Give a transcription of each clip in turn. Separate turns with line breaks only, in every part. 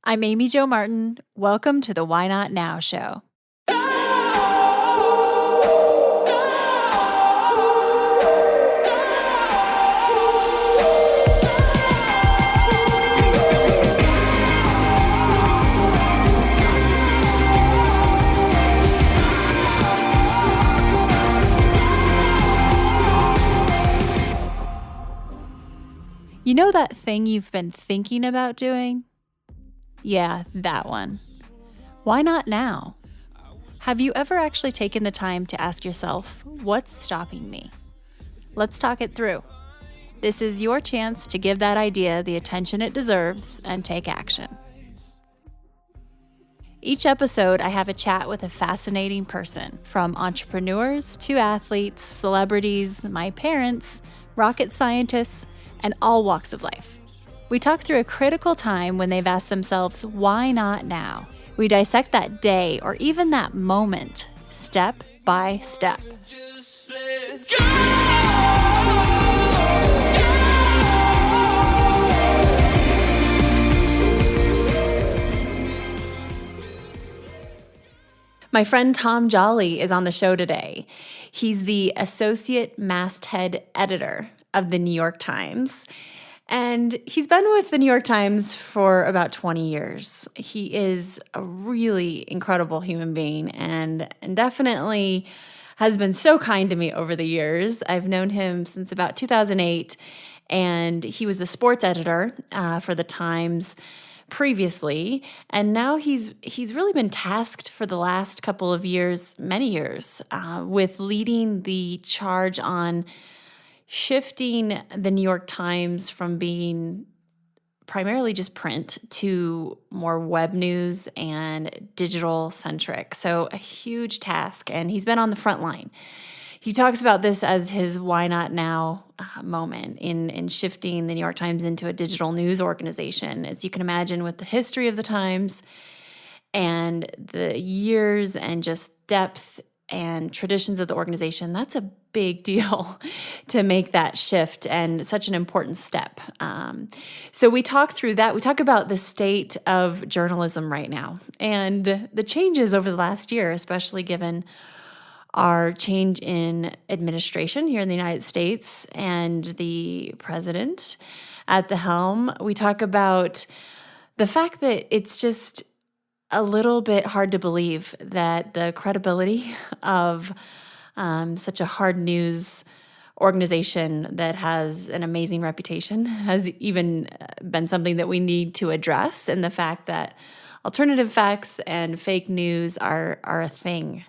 I'm Amy Jo Martin. Welcome to the Why Not Now show. You know that thing you've been thinking about doing? Yeah, that one. Why not now? Have you ever actually taken the time to ask yourself, what's stopping me? Let's talk it through. This is your chance to give that idea the attention it deserves and take action. Each episode, I have a chat with a fascinating person, from entrepreneurs to athletes, celebrities, my parents, rocket scientists, and all walks of life. We talk through a critical time when they've asked themselves, why not now? We dissect that day or even that moment, step by step. My friend Tom Jolly is on the show today. He's the Associate Masthead Editor of the New York Times. And he's been with the New York Times for about 20 years. He is a really incredible human being and definitely has been so kind to me over the years. I've known him since about 2008, and he was the sports editor for the Times previously. And now he's really been tasked for the last couple of years, many years, with leading the charge on shifting the New York Times from being primarily just print to more web news and digital centric. So a huge task, and he's been on the front line. He talks about this as his why not now moment in shifting the New York Times into a digital news organization. As you can imagine, with the history of the Times and the years and just depth and traditions of the organization, that's a big deal to make that shift and such an important step. So we talk through that. We talk about the state of journalism right now and the changes over the last year, especially given our change in administration here in the United States and the president at the helm. We talk about the fact that it's just a little bit hard to believe that the credibility of such a hard news organization that has an amazing reputation has even been something that we need to address, and the fact that alternative facts and fake news are a thing.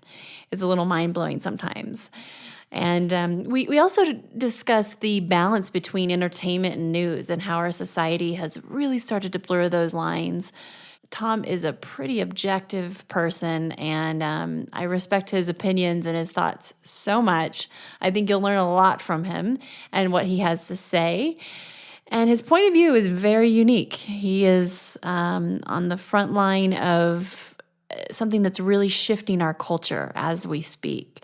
It's a little mind-blowing sometimes. And we also discuss the balance between entertainment and news and how our society has really started to blur those lines. Tom is a pretty objective person, and I respect his opinions and his thoughts so much. I think you'll learn a lot from him and what he has to say. And his point of view is very unique. He is on the front line of something that's really shifting our culture as we speak.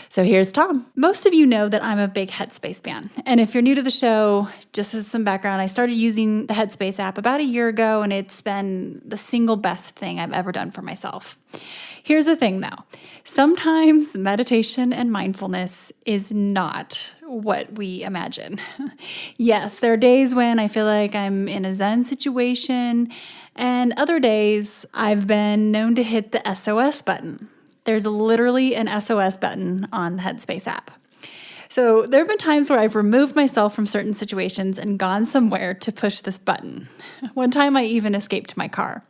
So here's Tom. Most of you know that I'm a big Headspace fan. And if you're new to the show, just as some background, I started using the Headspace app about a year ago, and it's been the single best thing I've ever done for myself. Here's the thing, though. Sometimes meditation and mindfulness is not what we imagine. Yes, there are days when I feel like I'm in a Zen situation, and other days I've been known to hit the SOS button. There's literally an SOS button on the Headspace app. So there have been times where I've removed myself from certain situations and gone somewhere to push this button. One time I even escaped my car.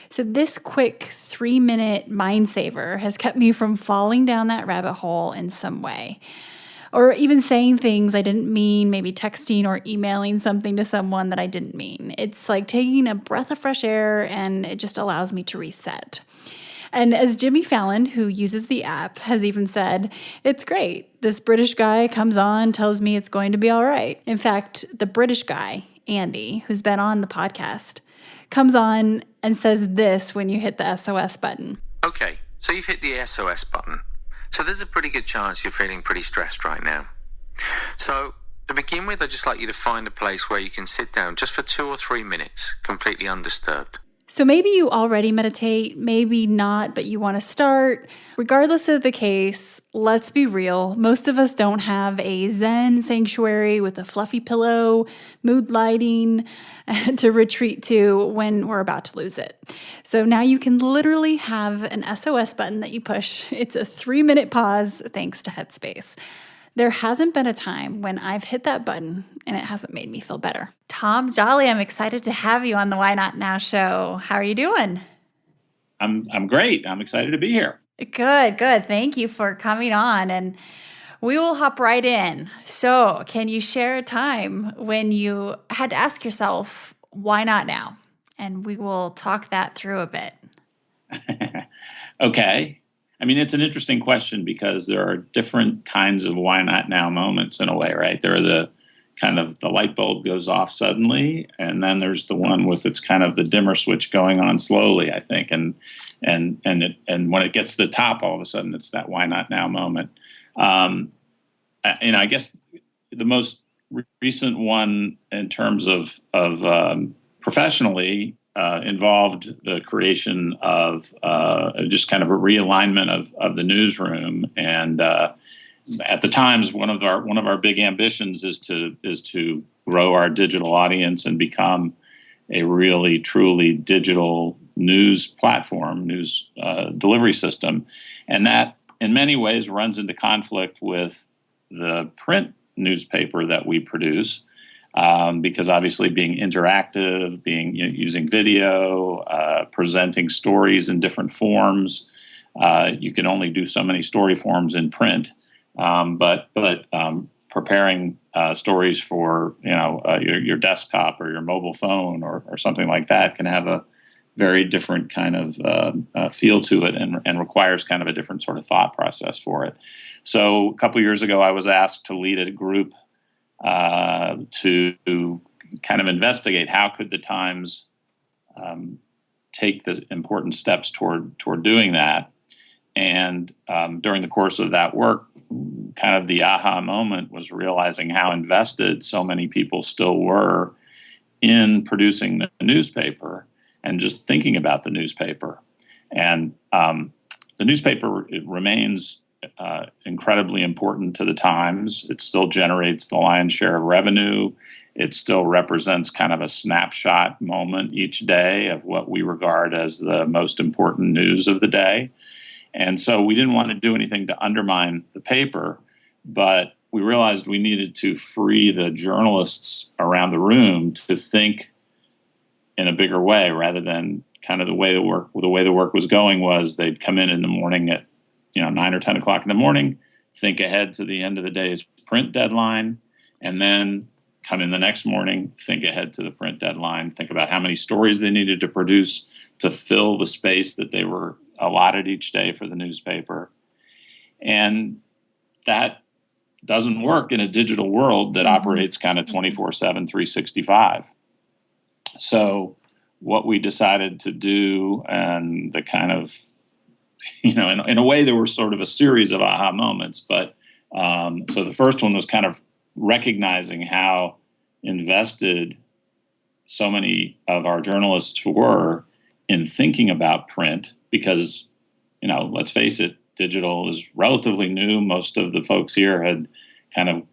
So this quick 3-minute mind saver has kept me from falling down that rabbit hole in some way. Or even saying things I didn't mean, maybe texting or emailing something to someone that I didn't mean. It's like taking a breath of fresh air, and it just allows me to reset. And as Jimmy Fallon, who uses the app, has even said, it's great. This British guy comes on, tells me it's going to be all right. In fact, the British guy, Andy, who's been on the podcast, comes on and says this when you hit the SOS button.
Okay, so you've hit the SOS button. So there's a pretty good chance you're feeling pretty stressed right now. So to begin with, I'd just like you to find a place where you can sit down just for 2 or 3 minutes, completely undisturbed.
So maybe you already meditate, maybe not, but you want to start. Regardless of the case, let's be real. Most of us don't have a Zen sanctuary with a fluffy pillow, mood lighting to retreat to when we're about to lose it. So now you can literally have an SOS button that you push. It's a 3-minute pause thanks to Headspace. There hasn't been a time when I've hit that button and it hasn't made me feel better. Tom Jolly, I'm excited to have you on the Why Not Now show. How are you doing?
I'm great. I'm excited to be here.
Good. Thank you for coming on, and we will hop right in. So, can you share a time when you had to ask yourself, why not now? And we will talk that through a bit.
Okay. I mean, it's an interesting question because there are different kinds of why not now moments in a way, right? There are the kind of the light bulb goes off suddenly, and then there's the one with it's kind of the dimmer switch going on slowly, I think. And when it gets to the top, all of a sudden it's that why not now moment. And I guess the most recent one in terms of professionally involved the creation of just kind of a realignment of the newsroom. And at the Times, one of our big ambitions is to grow our digital audience and become a really truly digital news platform, news delivery system, and that in many ways runs into conflict with the print newspaper that we produce. Because obviously being interactive, using video, presenting stories in different forms, you can only do so many story forms in print. But preparing stories for your desktop or your mobile phone or something like that can have a very different kind of feel to it and requires kind of a different sort of thought process for it. So a couple years ago, I was asked to lead a group to kind of investigate how could the Times take the important steps toward doing that. And during the course of that work, kind of the aha moment was realizing how invested so many people still were in producing the newspaper and just thinking about the newspaper. And the newspaper, it remains incredibly important to the Times. It still generates the lion's share of revenue. It still represents kind of a snapshot moment each day of what we regard as the most important news of the day. And so we didn't want to do anything to undermine the paper, but we realized we needed to free the journalists around the room to think in a bigger way rather than kind of the way the work was going was they'd come in the morning at 9 or 10 o'clock in the morning, think ahead to the end of the day's print deadline, and then come in the next morning, think ahead to the print deadline, think about how many stories they needed to produce to fill the space that they were allotted each day for the newspaper. And that doesn't work in a digital world that operates kind of 24/7, 365. So what we decided to do, and the kind of in a way, there were sort of a series of aha moments. But so the first one was kind of recognizing how invested so many of our journalists were in thinking about print because, let's face it, digital is relatively new. Most of the folks here had kind of,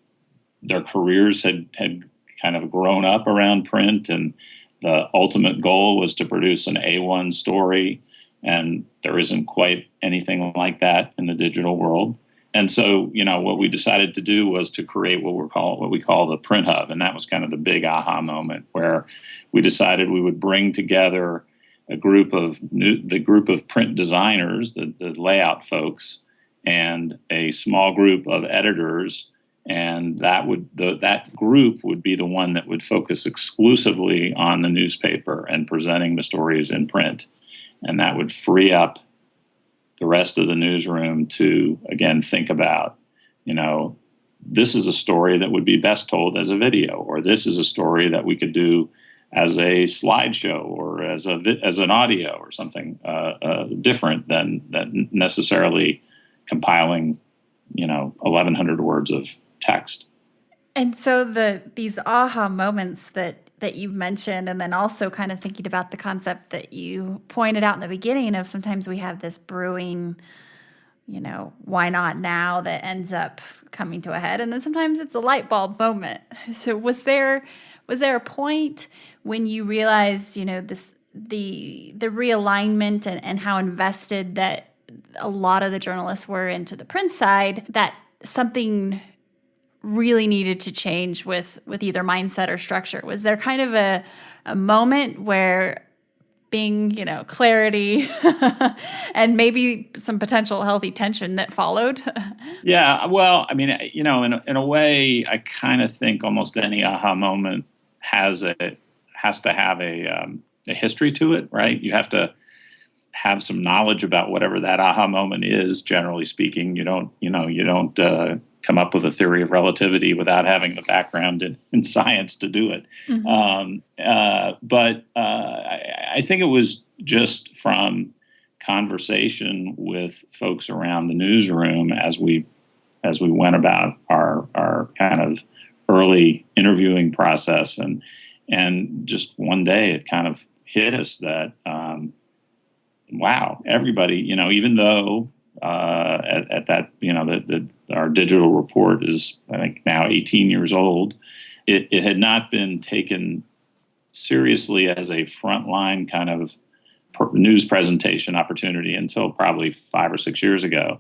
their careers had kind of grown up around print, and the ultimate goal was to produce an A1 story. And there isn't quite anything like that in the digital world. And so, what we decided to do was to create what we call the print hub. And that was kind of the big aha moment where we decided we would bring together the group of print designers, the layout folks, and a small group of editors. And that group would be the one that would focus exclusively on the newspaper and presenting the stories in print. And that would free up the rest of the newsroom to, again, think about, this is a story that would be best told as a video, or this is a story that we could do as a slideshow or as an audio or something different than necessarily compiling, 1,100 words of text.
And so these aha moments that that you've mentioned, and then also kind of thinking about the concept that you pointed out in the beginning of sometimes we have this brewing, why not now, that ends up coming to a head, and then sometimes it's a light bulb moment. So was there a point when you realized, the realignment and how invested that a lot of the journalists were into the print side, that something really needed to change with either mindset or structure? Was there kind of a moment where being, clarity and maybe some potential healthy tension that followed?
Yeah, well, I mean, in a way, I kind of think almost any aha moment has to have a history to it, right? You have to have some knowledge about whatever that aha moment is. Generally speaking, you don't come up with a theory of relativity without having the background in science to do it. Mm-hmm. But I think it was just from conversation with folks around the newsroom as we went about our kind of early interviewing process, and just one day it kind of hit us that wow, everybody, even though at that, that our digital report is, I think, now 18 years old, it had not been taken seriously as a frontline kind of news presentation opportunity until probably 5 or 6 years ago.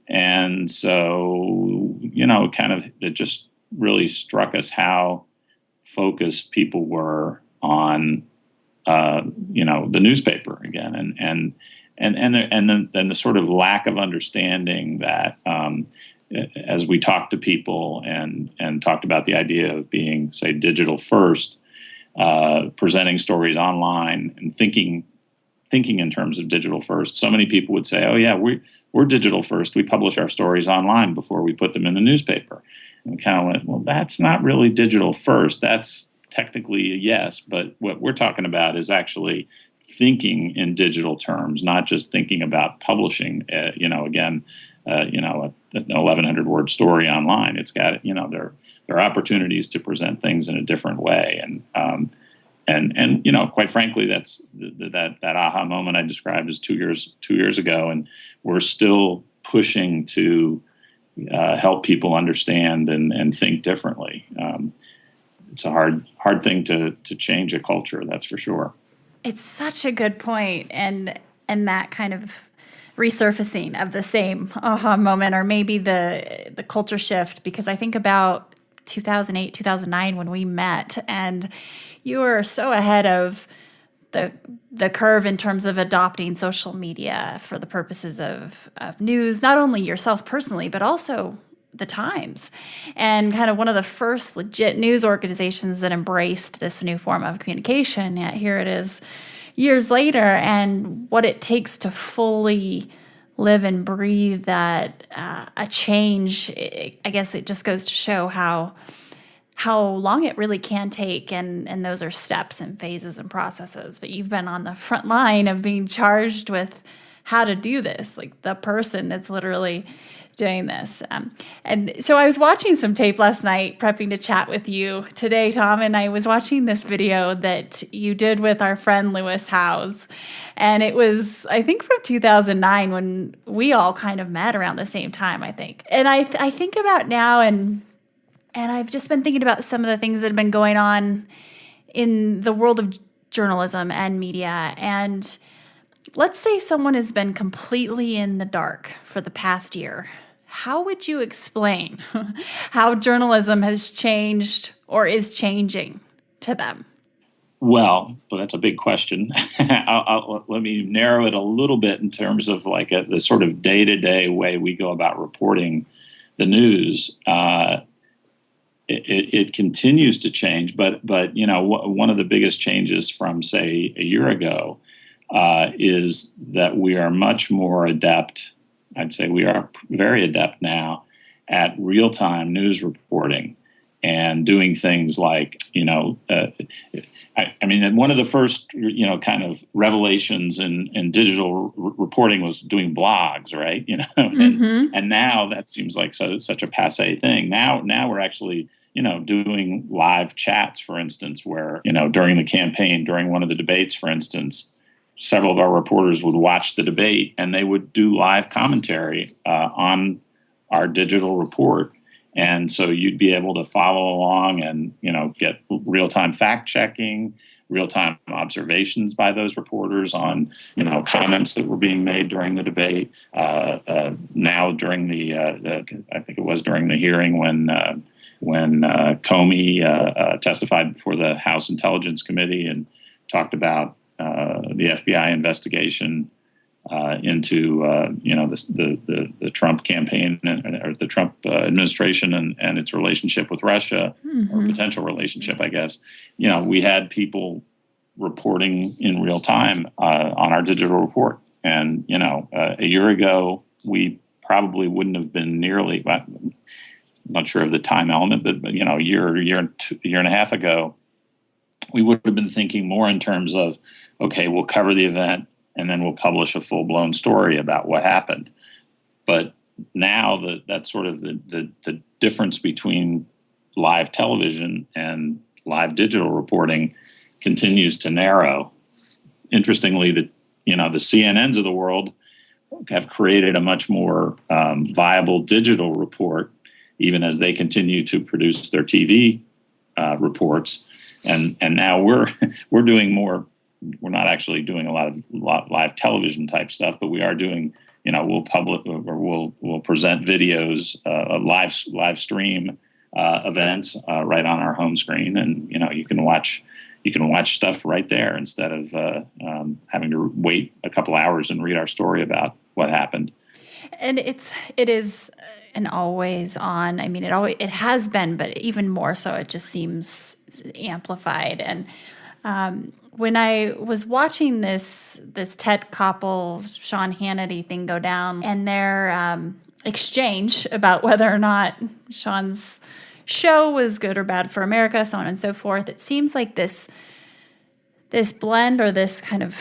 And so, it just really struck us how focused people were on, the newspaper again, and then the sort of lack of understanding that as we talked to people and talked about the idea of being, say, digital first, presenting stories online and thinking in terms of digital first. So many people would say, "Oh yeah, we're digital first. We publish our stories online before we put them in the newspaper." And we kind of went, "Well, that's not really digital first. That's technically a yes, but what we're talking about is actually thinking in digital terms, not just thinking about publishing, an 1,100 word story online. It's got, there are opportunities to present things in a different way. And quite frankly, that's that aha moment I described as 2 years ago. And we're still pushing to help people understand and think differently. It's a hard thing to change a culture, that's for sure.
It's such a good point, and that kind of resurfacing of the same aha moment, or maybe the culture shift, because I think about 2008, 2009 when we met, and you were so ahead of the curve in terms of adopting social media for the purposes of news, not only yourself personally, but also the Times, and kind of one of the first legit news organizations that embraced this new form of communication. Yet here it is years later, and what it takes to fully live and breathe that a change, I guess it just goes to show how long it really can take, and those are steps and phases and processes. But you've been on the front line of being charged with how to do this, like the person that's literally doing this. And so I was watching some tape last night, prepping to chat with you today, Tom, and I was watching this video that you did with our friend Lewis Howes. And it was, I think, from 2009 when we all kind of met around the same time, I think. And I think about now, and I've just been thinking about some of the things that have been going on in the world of journalism and media. And let's say someone has been completely in the dark for the past year. How would you explain how journalism has changed or is changing to them?
Well, that's a big question. Let me narrow it a little bit in terms of like the sort of day-to-day way we go about reporting the news. It continues to change, but one of the biggest changes from, say, a year ago is that we are much more adept. I'd say we are very adept now at real-time news reporting. and doing things like, I mean, one of the first, kind of revelations in digital reporting was doing blogs, right? And now that seems like such a passé thing. Now we're actually, doing live chats, for instance, where, during the campaign, during one of the debates, for instance, several of our reporters would watch the debate and they would do live commentary on our digital report. And so you'd be able to follow along and, get real-time fact-checking, real-time observations by those reporters on, comments that were being made during the debate. Now during I think it was during the hearing when Comey testified before the House Intelligence Committee and talked about the FBI investigation into the Trump campaign or the Trump administration and its relationship with Russia, or potential relationship, I guess. We had people reporting in real time on our digital report, and a year ago we probably wouldn't have been nearly. I'm not sure of the time element, but a year and a half ago, we would have been thinking more in terms of, okay, we'll cover the event and then we'll publish a full-blown story about what happened. But now that's sort of the difference between live television and live digital reporting continues to narrow. Interestingly, the CNNs of the world have created a much more viable digital report, even as they continue to produce their TV reports. And now we're doing more. We're not actually doing a lot of live television type stuff, but we are doing. We'll present videos, live stream events right on our home screen, and you can watch stuff right there instead of having to wait a couple hours and read our story about what happened.
And it is an always on. I mean, it has been, but even more so, it just seems amplified. And when I was watching this Ted Koppel, Sean Hannity thing go down, and their exchange about whether or not Sean's show was good or bad for America, so on and so forth, it seems like this blend or this kind of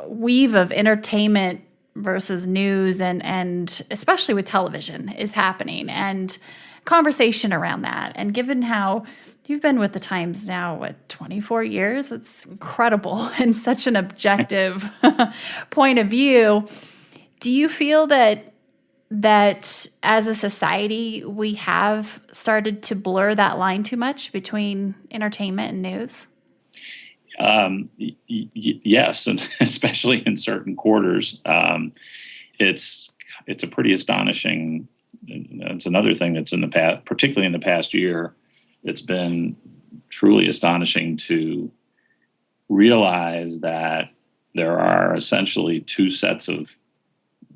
weave of entertainment versus news and especially with television is happening, and conversation around that. And given how you've been with the Times now, 24 years, it's incredible and such an objective point of view. Do you feel that as a society, we have started to blur that line too much between entertainment and news?
Yes, and especially in certain quarters. It's a pretty astonishing. It's another thing that's in the past, particularly in the past year, it's been truly astonishing to realize that there are essentially two sets of,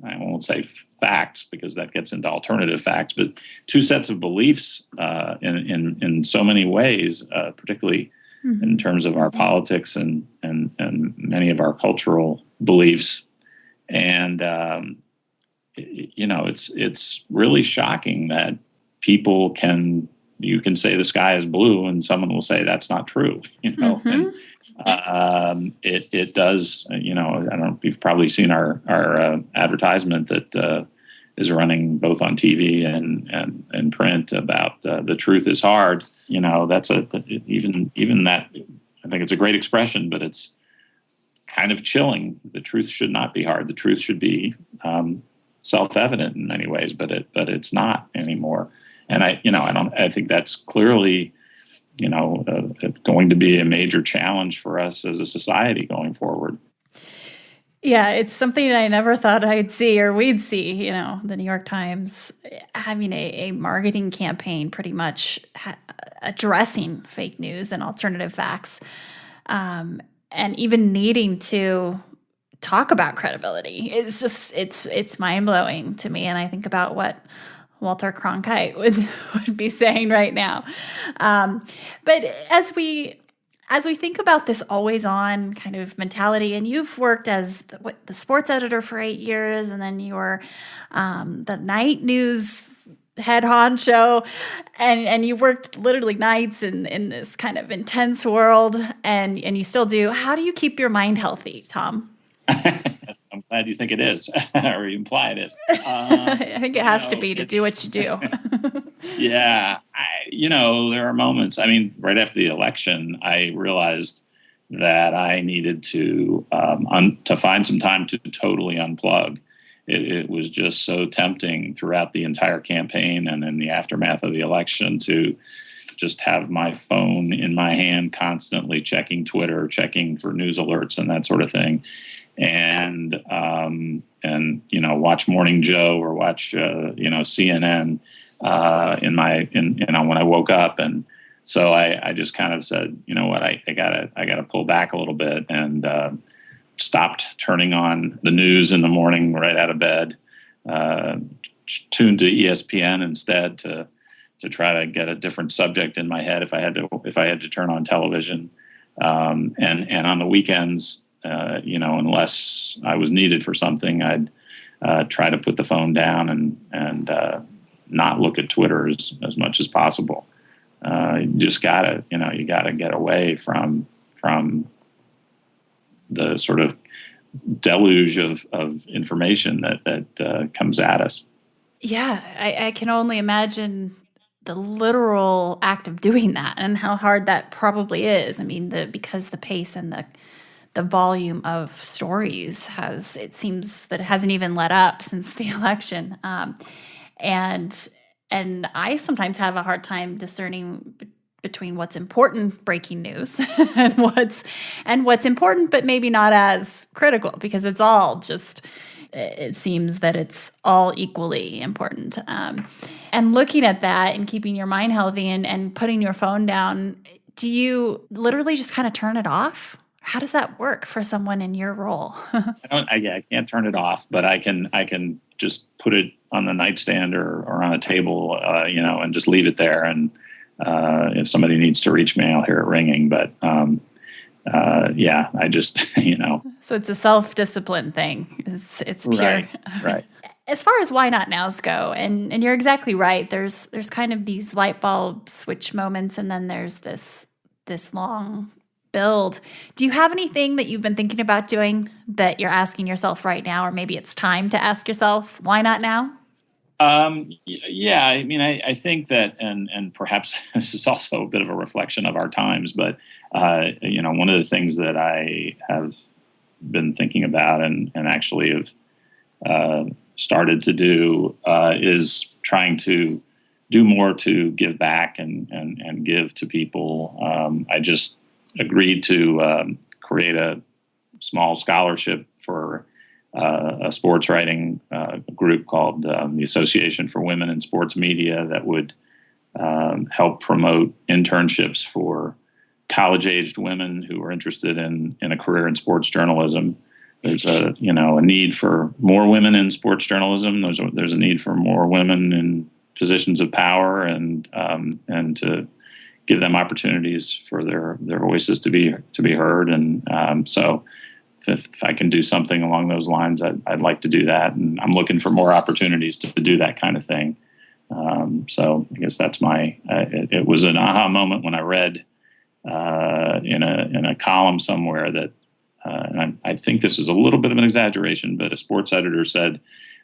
I won't say facts because that gets into alternative facts, but two sets of beliefs in so many ways, particularly in terms of our politics and many of our cultural beliefs. And it's really shocking that you can say the sky is blue and someone will say that's not true, and it does, I don't know, you've probably seen our advertisement that is running both on TV and print about the truth is hard. That's even that, I think it's a great expression, but it's kind of chilling. The truth should not be hard. The truth should be self-evident in many ways, but it's not anymore. And I think that's clearly, going to be a major challenge for us as a society going forward.
Yeah, it's something I never thought I'd see or we'd see, the New York Times having a marketing campaign pretty much addressing fake news and alternative facts, and even needing to talk about credibility. It's just, it's mind-blowing to me. And I think about what Walter Cronkite would be saying right now. But as we think about this always-on kind of mentality, and you've worked as the sports editor for 8 years, and then you were the night news head honcho, and you worked literally nights in this kind of intense world, and you still do. How do you keep your mind healthy, Tom?
I'm glad you think it is, or you imply it is.
I think it has to be to do what you do.
Yeah. There are moments. I mean, right after the election, I realized that I needed to find some time to totally unplug. It was just so tempting throughout the entire campaign and in the aftermath of the election to just have my phone in my hand, constantly checking Twitter, checking for news alerts and that sort of thing. And watch Morning Joe or watch CNN when I woke up. And so I just kind of said, you know what, I gotta pull back a little bit, and stopped turning on the news in the morning right out of bed. Tuned to ESPN instead to try to get a different subject in my head if I had to turn on television. And on the weekends, unless I was needed for something, I'd try to put the phone down and not look at Twitter as much as possible. You just gotta get away from the sort of deluge of information that comes at us.
Yeah, I can only imagine the literal act of doing that and how hard that probably is. I mean, because the pace and the volume of stories it seems that it hasn't even let up since the election. And I sometimes have a hard time discerning between what's important breaking news and what's important but maybe not as critical, because it's all just, it seems that it's all equally important. And looking at that and keeping your mind healthy and putting your phone down, do you literally just kind of turn it off? How does that work for someone in your role?
I can't turn it off, but I can just put it on the nightstand or on a table, and just leave it there. And if somebody needs to reach me, I'll hear it ringing. But I just,
So it's a self-discipline thing. It's pure.
Right.
As far as why not nows go, and you're exactly right. There's kind of these light bulb switch moments, and then there's this long build. Do you have anything that you've been thinking about doing that you're asking yourself right now, or maybe it's time to ask yourself, why not now?
Yeah, I mean, I think that, and perhaps this is also a bit of a reflection of our times, but, one of the things that I have been thinking about and actually have started to do is trying to do more to give back and give to people. I just agreed to create a small scholarship for a sports writing group called the Association for Women in Sports Media that would help promote internships for college-aged women who are interested in a career in sports journalism. There's a need for more women in sports journalism. There's a need for more women in positions of power, and to give them opportunities for their voices to be heard. And so if I can do something along those lines, I'd like to do that. And I'm looking for more opportunities to do that kind of thing. So I guess that's it was an aha moment when I read in a column somewhere that, and I think this is a little bit of an exaggeration, but a sports editor said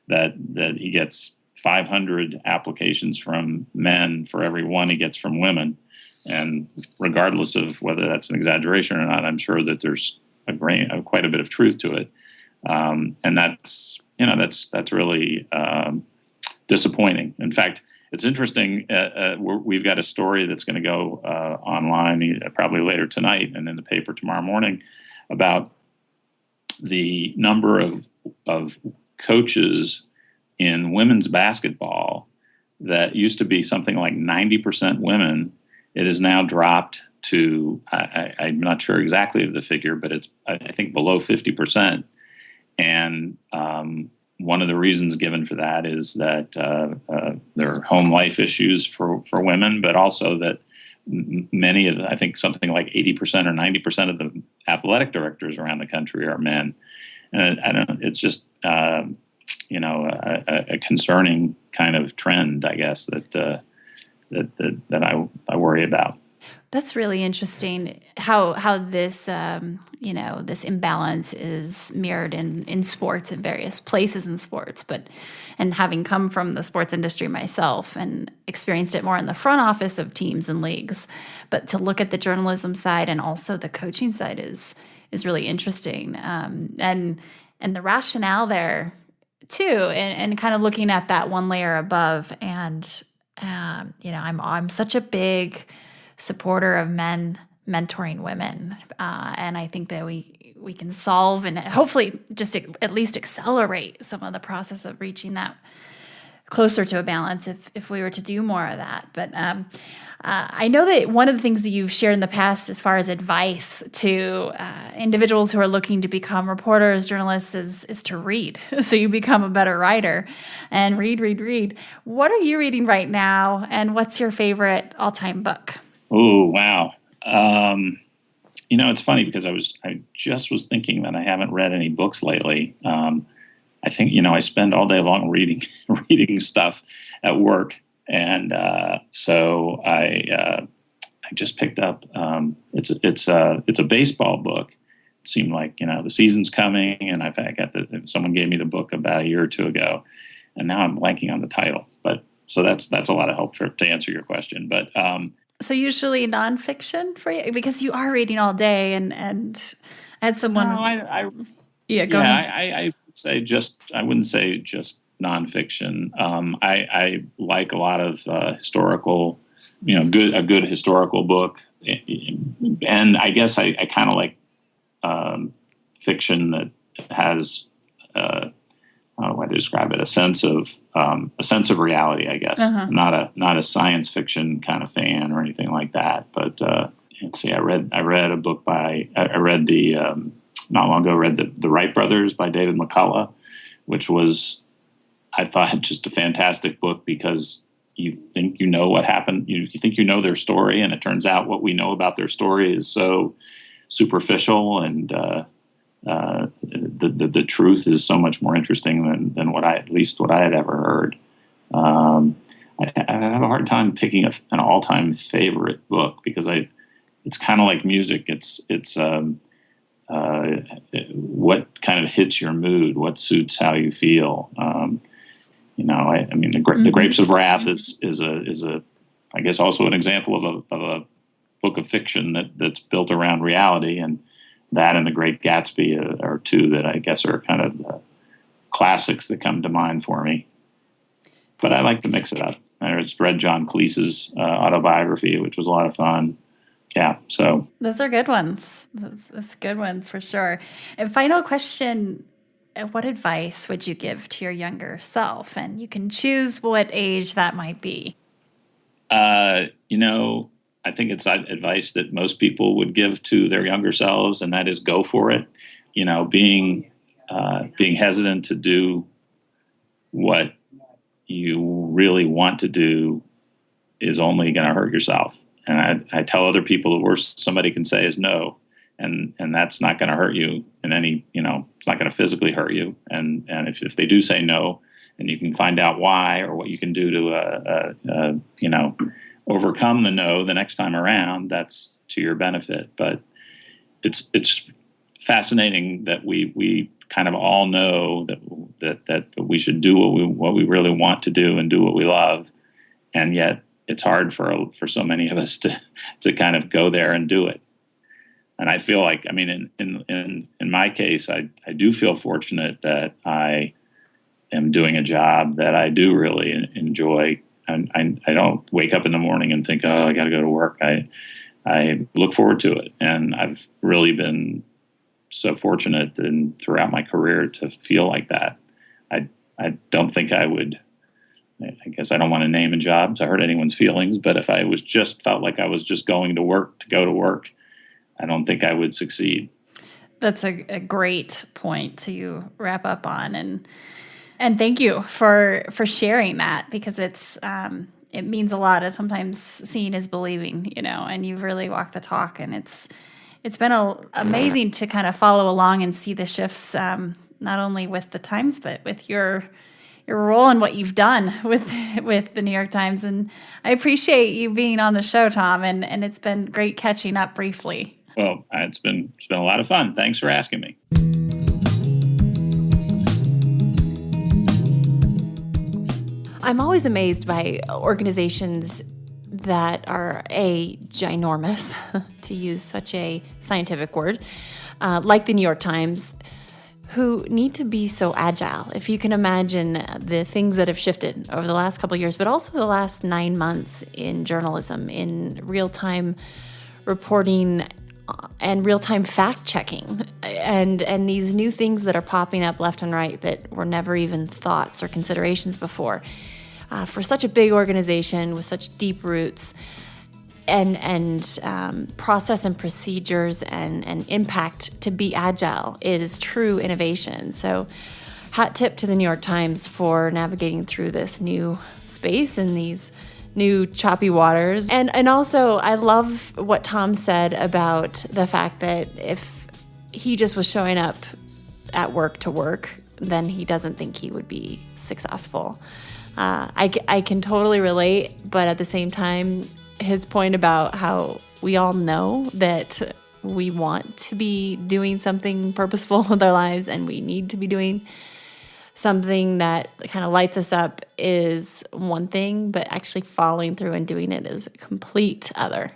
that he gets 500 applications from men for every one he gets from women. And regardless of whether that's an exaggeration or not, I'm sure that there's quite a bit of truth to it. And that's really disappointing. In fact, it's interesting. We've got a story that's going to go online probably later tonight and in the paper tomorrow morning about the number of coaches in women's basketball that used to be something like 90% women. It has now dropped to, I'm not sure exactly of the figure, but it's, I think, below 50%. And one of the reasons given for that is that there are home life issues for women, but also that many of I think something like 80% or 90% of the athletic directors around the country are men. And it's just, a concerning kind of trend, I guess, that I worry about.
That's really interesting how this this imbalance is mirrored in sports in various places in sports, and having come from the sports industry myself and experienced it more in the front office of teams and leagues, but to look at the journalism side and also the coaching side is really interesting, and the rationale there too, and kind of looking at that one layer above, and I'm such a big supporter of men mentoring women. And I think that we can solve and hopefully just at least accelerate some of the process of reaching that closer to a balance if we were to do more of that. But I know that one of the things that you've shared in the past as far as advice to individuals who are looking to become reporters, journalists, is to read. So you become a better writer and read. What are you reading right now? And what's your favorite all-time book?
Oh, wow. It's funny because I just was thinking that I haven't read any books lately. I think, I spend all day long reading stuff at work. And so I just picked up, it's a baseball book. It seemed like, the season's coming, and I got someone gave me the book about a year or two ago, and now I'm blanking on the title. But so that's a lot of help to answer your question. But
so usually nonfiction for you, because you are reading all day, and I had someone.
No, I would say I wouldn't say just nonfiction. I like a lot of historical, a good historical book, and I guess I kind of like fiction that has how do I describe it? A sense of reality, I guess.
Uh-huh.
Not a science fiction kind of fan or anything like that. But let's see, I read a book not long ago. Read the Wright Brothers by David McCullough, which was, I thought, just a fantastic book, because you think you know what happened. You think you know their story, and it turns out what we know about their story is so superficial, and the truth is so much more interesting than what I had ever heard. I have a hard time picking an all-time favorite book, because it's kind of like music. It's what kind of hits your mood, what suits how you feel. The Grapes of Wrath is a I guess also an example of a book of fiction that's built around reality, and that and The Great Gatsby are two that I guess are kind of the classics that come to mind for me. But I like to mix it up. I just read John Cleese's autobiography, which was a lot of fun. Yeah, so
those are good ones. That's good ones for sure. And final question: what advice would you give to your younger self? And you can choose what age that might be.
I think it's advice that most people would give to their younger selves, and that is go for it. Being hesitant to do what you really want to do is only going to hurt yourself. And I tell other people the worst somebody can say is no, and that's not going to hurt you in any. It's not going to physically hurt you. And if they do say no, and you can find out why or what you can do to overcome the no the next time around, that's to your benefit. But it's fascinating that we kind of all know that we should do what we really want to do and do what we love, and yet it's hard for so many of us to kind of go there and do it. And I feel like, in my case, I do feel fortunate that I am doing a job that I do really enjoy. And I don't wake up in the morning and think, oh, I got to go to work. I look forward to it. And I've really been so fortunate throughout my career to feel like that. I don't think I would, I guess I don't want to name a job to hurt anyone's feelings, but if I felt like I was just going to work to go to work, I don't think I would succeed.
That's a great point to wrap up on. And thank you for sharing that, because it means a lot. And sometimes seeing is believing, and you've really walked the talk, and it's been amazing to kind of follow along and see the shifts
not only with the Times, but with your role and what you've done with the New York Times. And I appreciate you being on the show, Tom, and it's been great catching up briefly.
Well, it's been a lot of fun. Thanks for asking me.
I'm always amazed by organizations that are ginormous, to use such a scientific word, like the New York Times, who need to be so agile. If you can imagine the things that have shifted over the last couple of years, but also the last 9 months in journalism, in real-time reporting and real-time fact-checking, and these new things that are popping up left and right that were never even thoughts or considerations before. For such a big organization with such deep roots and process and procedures and impact, to be agile is true innovation. So hat tip to the New York Times for navigating through this new space and these new choppy waters. And also, I love what Tom said about the fact that if he just was showing up at work to work, then he doesn't think he would be successful. I can totally relate, but at the same time, his point about how we all know that we want to be doing something purposeful with our lives and we need to be doing something that kind of lights us up is one thing, but actually following through and doing it is a complete other.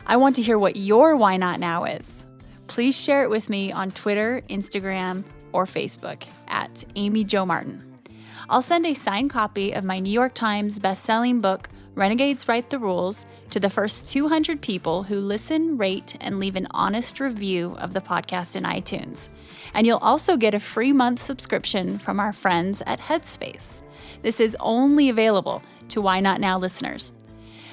I want to hear what your Why Not Now is. Please share it with me on Twitter, Instagram, or Facebook at Amy Jo Martin. I'll send a signed copy of my New York Times best-selling book, Renegades Write the Rules, to the first 200 people who listen, rate, and leave an honest review of the podcast in iTunes. And you'll also get a free month subscription from our friends at Headspace. This is only available to Why Not Now listeners.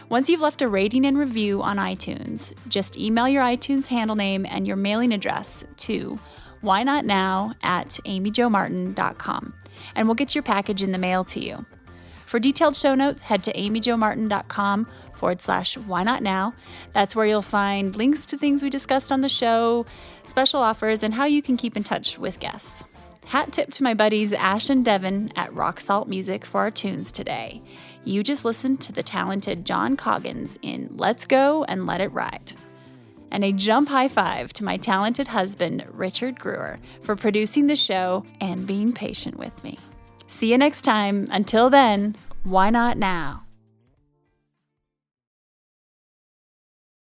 Once you've left a rating and review on iTunes, just email your iTunes handle name and your mailing address to whynotnow@amyjomartin.com, and we'll get your package in the mail to you. For detailed show notes, head to amyjomartin.com/whynotnow. That's where you'll find links to things we discussed on the show, special offers, and how you can keep in touch with guests. Hat tip to my buddies Ash and Devin at Rock Salt Music for our tunes today. You just listened to the talented John Coggins in Let's Go and Let It Ride. And a jump high five to my talented husband, Richard Brewer, for producing the show and being patient with me. See you next time. Until then, why not now?